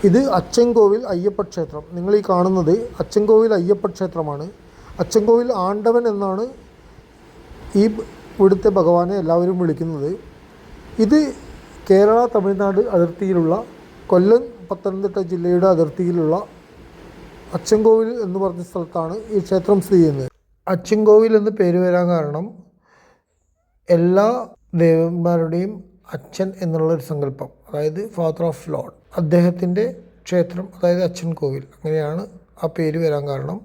ഇത് അച്ചൻകോവിൽ അയ്യപ്പ ക്ഷേത്രം. നിങ്ങൾ ഈ കാണുന്നത് അച്ചൻകോവിൽ അയ്യപ്പ ക്ഷേത്രമാണ്. അച്ചൻകോവിൽ ആണ്ടവൻ എന്നാണ് ഈ ഇവിടുത്തെ ഭഗവാനെ എല്ലാവരും വിളിക്കുന്നത്. ഇത് കേരള തമിഴ്നാട് അതിർത്തിയിലുള്ള കൊല്ലം പത്തനംതിട്ട ജില്ലയുടെ അതിർത്തിയിലുള്ള അച്ചൻകോവിൽ എന്ന് പറഞ്ഞ സ്ഥലത്താണ് ഈ ക്ഷേത്രം സ്ഥിതി ചെയ്യുന്നത്. അച്ചൻകോവിൽ എന്ന് പേര് വരാൻ കാരണം എല്ലാ ദേവന്മാരുടെയും അച്ഛൻ എന്നുള്ളൊരു സങ്കല്പം, അതായത് ഫാദർ ഓഫ് ലോർഡ്, അദ്ദേഹത്തിൻ്റെ ക്ഷേത്രം, അതായത് അച്ചൻകോവിൽ, അങ്ങനെയാണ് ആ പേര് വരാൻ കാരണം.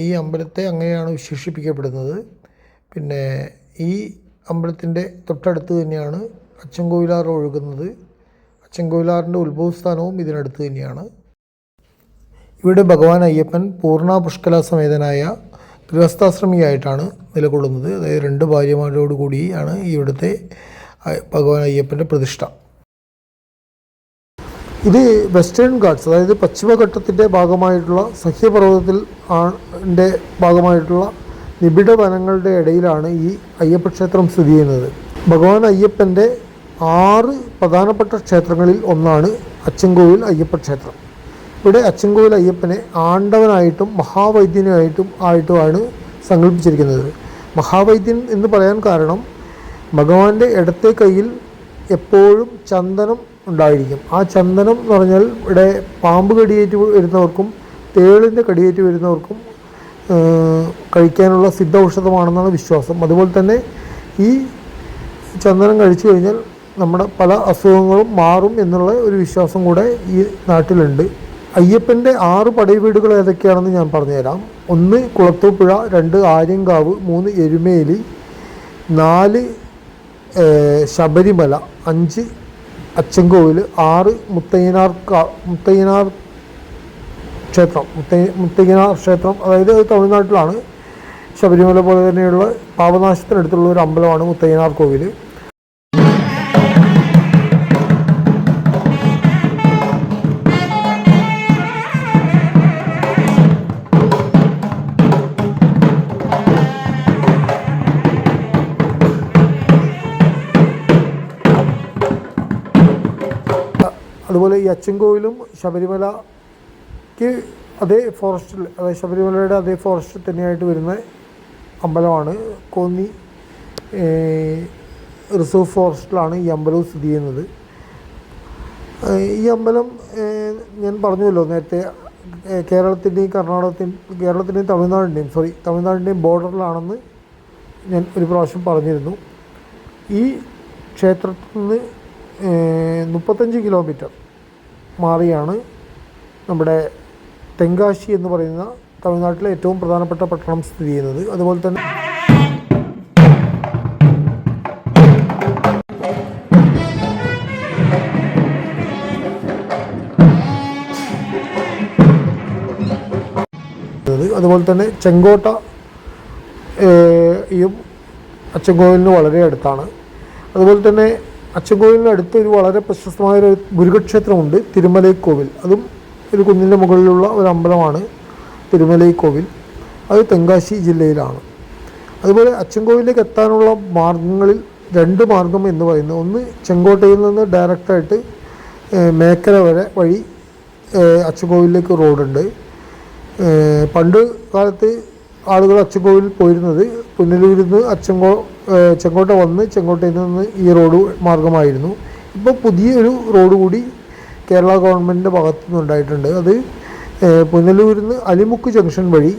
ഈ അമ്പലത്തെ അങ്ങനെയാണ് വിശേഷിപ്പിക്കപ്പെടുന്നത്. പിന്നെ ഈ അമ്പലത്തിൻ്റെ തൊട്ടടുത്ത് തന്നെയാണ് അച്ചൻകോവിലാർ ഒഴുകുന്നത്. അച്ചൻകോവിലാറിൻ്റെ ഉത്ഭവസ്ഥാനവും ഇതിനടുത്ത് തന്നെയാണ്. ഇവിടെ ഭഗവാൻ അയ്യപ്പൻ പൂർണ്ണ പുഷ്കല സമേതനായ ഗൃഹസ്ഥാശ്രമിയായിട്ടാണ് നിലകൊള്ളുന്നത്. അതായത് 2 ഭാര്യമാരോടുകൂടിയാണ് ഇവിടുത്തെ ഭഗവാൻ അയ്യപ്പൻ്റെ പ്രതിഷ്ഠ. ഇത് വെസ്റ്റേൺ ഗാട്സ്, അതായത് പശ്ചിമഘട്ടത്തിൻ്റെ ഭാഗമായിട്ടുള്ള സഹ്യപർവ്വതത്തിൽ ഭാഗമായിട്ടുള്ള നിബിഡ വനങ്ങളുടെ ഇടയിലാണ് ഈ അയ്യപ്പ ക്ഷേത്രം സ്ഥിതി ചെയ്യുന്നത്. ഭഗവാൻ അയ്യപ്പൻ്റെ 6 പ്രധാനപ്പെട്ട ക്ഷേത്രങ്ങളിൽ ഒന്നാണ് അച്ചൻകോവിൽ അയ്യപ്പ ക്ഷേത്രം. ഇവിടെ അച്ചൻകോവിൽ അയ്യപ്പനെ ആണ്ടവനായിട്ടും മഹാവൈദ്യനായിട്ടുമാണ് സങ്കല്പിച്ചിരിക്കുന്നത്. മഹാവൈദ്യൻ എന്ന് പറയാൻ കാരണം ഭഗവാന്റെ ഇടത്തെ കയ്യിൽ എപ്പോഴും ചന്ദനം ഉണ്ടായിരിക്കും. ആ ചന്ദനം എന്ന് പറഞ്ഞാൽ ഇവിടെ പാമ്പ് കടിയേറ്റ് വരുന്നവർക്കും തേളിൻ്റെ കടിയേറ്റ് വരുന്നവർക്കും കഴിക്കാനുള്ള സിദ്ധ ഔഷധമാണെന്നാണ് വിശ്വാസം. അതുപോലെ തന്നെ ഈ ചന്ദനം കഴിച്ചു കഴിഞ്ഞാൽ നമ്മുടെ പല അസുഖങ്ങളും മാറും എന്നുള്ള ഒരു വിശ്വാസം കൂടെ ഈ നാട്ടിലുണ്ട്. അയ്യപ്പൻ്റെ 6 പടയവീടുകൾ ഏതൊക്കെയാണെന്ന് ഞാൻ പറഞ്ഞുതരാം. 1 കുളത്തൂപ്പുഴ, 2 ആര്യങ്കാവ്, 3 എരുമേലി, 4 ശബരിമല, 5 അച്ചൻകോവിൽ, 6 മുത്തയ്യനാർ ക്ഷേത്രം. മുത്തയ്യനാർ ക്ഷേത്രം അതായത് തമിഴ്നാട്ടിലാണ്. ശബരിമല പോലെ തന്നെയുള്ള പാപനാശത്തിനടുത്തുള്ള ഒരു അമ്പലമാണ് മുത്തയ്യനാർ കോവിൽ. അതുപോലെ ഈ അച്ചൻകോവിലും ശബരിമലയ്ക്ക് അതേ ഫോറസ്റ്റിൽ, അതായത് ശബരിമലയുടെ അതേ ഫോറസ്റ്റിൽ തന്നെയായിട്ട് വരുന്ന അമ്പലമാണ്. കോന്നി റിസർവ് ഫോറസ്റ്റിലാണ് ഈ അമ്പലവും സ്ഥിതി ചെയ്യുന്നത്. ഈ അമ്പലം ഞാൻ പറഞ്ഞല്ലോ നേരത്തെ, കേരളത്തിൻ്റെയും തമിഴ്നാടിൻ്റെയും ബോർഡറിലാണെന്ന് ഞാൻ ഒരു പ്രാവശ്യം പറഞ്ഞിരുന്നു. ഈ ക്ഷേത്രത്തിൽ നിന്ന് 35 കിലോമീറ്റർ മാറിയാണ് നമ്മുടെ തെങ്കാശി എന്ന് പറയുന്ന തമിഴ്നാട്ടിലെ ഏറ്റവും പ്രധാനപ്പെട്ട പട്ടണം സ്ഥിതി ചെയ്യുന്നത്. അതുപോലെ തന്നെ ചെങ്കോട്ടയും അച്ചൻകോവിലിന് വളരെ അടുത്താണ്. അതുപോലെ തന്നെ അച്ചൻകോവിലിന് അടുത്ത് ഒരു വളരെ പ്രശസ്തമായൊരു മുരുകക്ഷേത്രമുണ്ട്, തിരുമലൈക്കോവിൽ. അതും ഒരു കുന്നിൻ്റെ മുകളിലുള്ള ഒരു അമ്പലമാണ് തിരുമലൈക്കോവിൽ. അത് തെങ്കാശി ജില്ലയിലാണ്. അതുപോലെ അച്ചൻകോവിലേക്ക് എത്താനുള്ള മാർഗങ്ങളിൽ 2 മാർഗം എന്ന് പറയുന്നത്, ഒന്ന് ചെങ്കോട്ടയിൽ നിന്ന് ഡയറക്റ്റായിട്ട് മേക്കര വഴി അച്ചൻകോവിലേക്ക് റോഡുണ്ട്. പണ്ട് കാലത്ത് ആളുകൾ അച്ചൻകോവിൽ പോയിരുന്നത് പുനലൂരിൽ നിന്ന് ചെങ്കോട്ട വന്ന് ചെങ്കോട്ടയിൽ നിന്ന് ഈ റോഡ് മാർഗമായിരുന്നു. ഇപ്പോൾ പുതിയൊരു റോഡ് കൂടി കേരള ഗവൺമെൻറ്റിൻ്റെ ഭാഗത്തു നിന്നുണ്ടായിട്ടുണ്ട്. അത് പുനലൂരിൽ നിന്ന് അലിമുക്ക് ജംഗ്ഷൻ വഴി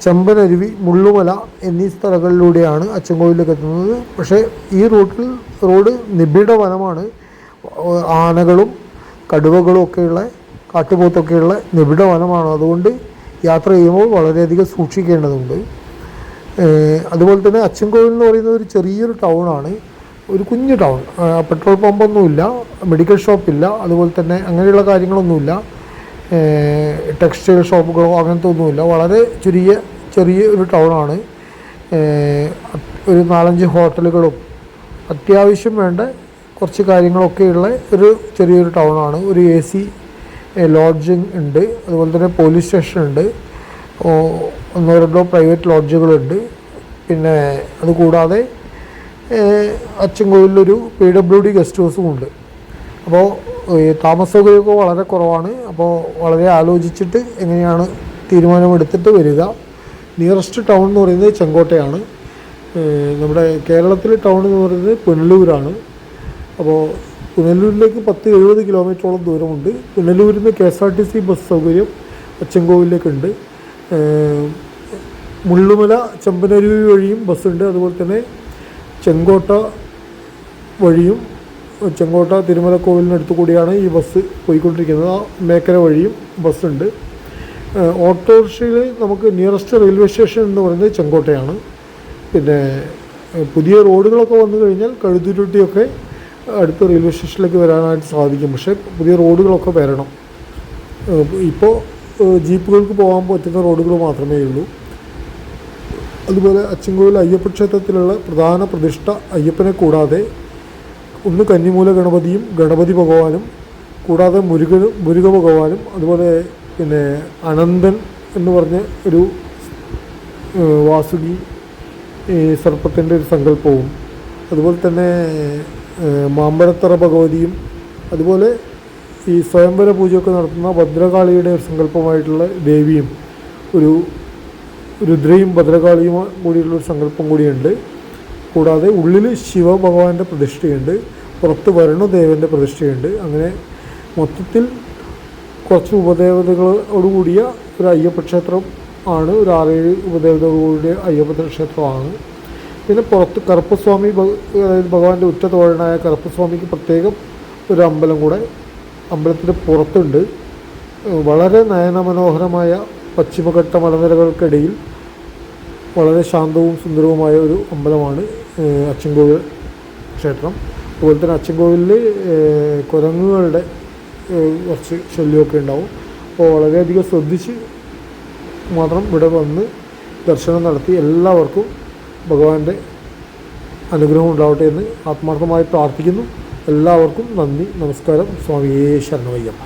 ചെമ്പനരുവി, മുള്ളുമല എന്നീ സ്ഥലങ്ങളിലൂടെയാണ് അച്ചൻകോവിലേക്ക് എത്തുന്നത്. പക്ഷേ ഈ റോഡ് നിബിഡ വനമാണ്. ആനകളും കടുവകളും ഒക്കെയുള്ള, കാട്ടുപോത്തൊക്കെയുള്ള നിബിഡ വനമാണ്. അതുകൊണ്ട് യാത്ര ചെയ്യുമ്പോൾ വളരെയധികം സൂക്ഷിക്കേണ്ടതുണ്ട്. അതുപോലെ തന്നെ അച്ചൻകോവിൽ എന്ന് പറയുന്നത് ഒരു ചെറിയൊരു ടൗണാണ്, ഒരു കുഞ്ഞു ടൗൺ. പെട്രോൾ പമ്പൊന്നുമില്ല, മെഡിക്കൽ ഷോപ്പില്ല, അതുപോലെ തന്നെ അങ്ങനെയുള്ള കാര്യങ്ങളൊന്നുമില്ല, ടെക്സ്റ്റൈൽ ഷോപ്പുകളോ അങ്ങനത്തെ ഒന്നുമില്ല. വളരെ ചെറിയ ഒരു ടൗണാണ്. ഒരു 4-5 ഹോട്ടലുകളും അത്യാവശ്യം വേണ്ട കുറച്ച് കാര്യങ്ങളൊക്കെയുള്ള ഒരു ചെറിയൊരു ടൗണാണ്. ഒരു AC ലോഡ്ജിങ് ഉണ്ട്, അതുപോലെ തന്നെ പോലീസ് സ്റ്റേഷൻ ഉണ്ട്, 1-2 പ്രൈവറ്റ് ലോഡ്ജുകളുണ്ട്. പിന്നെ അതുകൂടാതെ അച്ചൻകോവിലൊരു PWD ഗസ്റ്റ് ഹൗസും ഉണ്ട്. അപ്പോൾ താമസ സൗകര്യമൊക്കെ വളരെ കുറവാണ്. അപ്പോൾ വളരെ ആലോചിച്ചിട്ട് എങ്ങനെയാണ് തീരുമാനമെടുത്തിട്ട് വരിക. നിയറസ്റ്റ് ടൗൺ എന്ന് പറയുന്നത് ചെങ്കോട്ടയാണ്. നമ്മുടെ കേരളത്തിലെ ടൗൺ എന്ന് പറയുന്നത് പുനലൂരാണ്. അപ്പോൾ പുനലൂരിലേക്ക് 10-70 കിലോമീറ്ററോളം ദൂരമുണ്ട്. പുനലൂരിൽ നിന്ന് KSRTC ബസ് സൗകര്യം അച്ചൻകോവിലേക്കുണ്ട്. മുള്ളുമല ചെമ്പനരുവി വഴിയും ബസ്സുണ്ട്. അതുപോലെ തന്നെ ചെങ്കോട്ട വഴിയും ചെങ്കോട്ട തിരുമലക്കോവിലിനടുത്ത് കൂടിയാണ് ഈ ബസ് പോയിക്കൊണ്ടിരിക്കുന്നത്. ആ മേഖല വഴിയും ബസ്സുണ്ട്. ഓട്ടോറിക്ഷയിൽ നമുക്ക് നിയറസ്റ്റ് റെയിൽവേ സ്റ്റേഷൻ എന്ന് പറയുന്നത് ചെങ്കോട്ടയാണ്. പിന്നെ പുതിയ റോഡുകളൊക്കെ വന്നു കഴിഞ്ഞാൽ കഴുതുരുട്ടിയൊക്കെ അടുത്ത റെയിൽവേ സ്റ്റേഷനിലേക്ക് വരാനായിട്ട് സാധിക്കും. പക്ഷേ പുതിയ റോഡുകളൊക്കെ വരണം. ഇപ്പോൾ ജീപ്പുകൾക്ക് പോകാൻ പറ്റുന്ന റോഡുകൾ മാത്രമേ ഉള്ളൂ. അതുപോലെ അച്ചൻകോവിൽ അയ്യപ്പ ക്ഷേത്രത്തിലുള്ള പ്രധാന പ്രതിഷ്ഠ അയ്യപ്പനെ കൂടാതെ ഒന്ന് കന്നിമൂല ഗണപതിയും ഗണപതി ഭഗവാനും കൂടാതെ മുരുക ഭഗവാനും അതുപോലെ പിന്നെ അനന്തൻ എന്ന് പറഞ്ഞ ഒരു വാസുകി സർപ്പത്തിൻ്റെ ഒരു സങ്കല്പവും അതുപോലെ തന്നെ മാമ്പഴത്തറ ഭഗവതിയും അതുപോലെ ഈ സ്വയംവര പൂജയൊക്കെ നടത്തുന്ന ഭദ്രകാളിയുടെ ഒരു സങ്കല്പമായിട്ടുള്ള ദേവിയും ഒരു രുദ്രയും ഭദ്രകാളിയും കൂടിയുള്ളൊരു സങ്കല്പം കൂടിയുണ്ട്. കൂടാതെ ഉള്ളിൽ ശിവഭഗവാന്റെ പ്രതിഷ്ഠയുണ്ട്, പുറത്ത് വരുണദേവൻ്റെ പ്രതിഷ്ഠയുണ്ട്. അങ്ങനെ മൊത്തത്തിൽ കുറച്ച് ഉപദേവതകളോടുകൂടിയ ഒരു അയ്യപ്പ ക്ഷേത്രം ആണ്. ഒരു 6-7 ഉപദേവതകളോടുകൂടിയ അയ്യപ്പ ക്ഷേത്രമാണ്. പിന്നെ പുറത്ത് കറുപ്പസ്വാമി, അതായത് ഭഗവാന്റെ ഉറ്റ തോഴനായ കറുപ്പസ്വാമിക്ക് പ്രത്യേകം ഒരു അമ്പലം കൂടെ അമ്പലത്തിൻ്റെ പുറത്തുണ്ട്. വളരെ നയനമനോഹരമായ പശ്ചിമഘട്ട മലനിരകൾക്കിടയിൽ വളരെ ശാന്തവും സുന്ദരവുമായ ഒരു അമ്പലമാണ് അച്ചൻകോവിൽ ക്ഷേത്രം. അതുപോലെ തന്നെ അച്ചൻകോവിലിൽ കുരങ്ങുകളുടെ കുറച്ച് ശല്യമൊക്കെ ഉണ്ടാവും. അപ്പോൾ വളരെയധികം ശ്രദ്ധിച്ച് മാത്രം ഇവിടെ വന്ന് ദർശനം നടത്തി എല്ലാവർക്കും ഭഗവാന്റെ അനുഗ്രഹം ഉണ്ടാവട്ടെ എന്ന് ആത്മാർത്ഥമായി പ്രാർത്ഥിക്കുന്നു. എല്ലാവർക്കും നന്ദി, നമസ്കാരം. സ്വാമിയേ ശരണമയ്യപ്പ.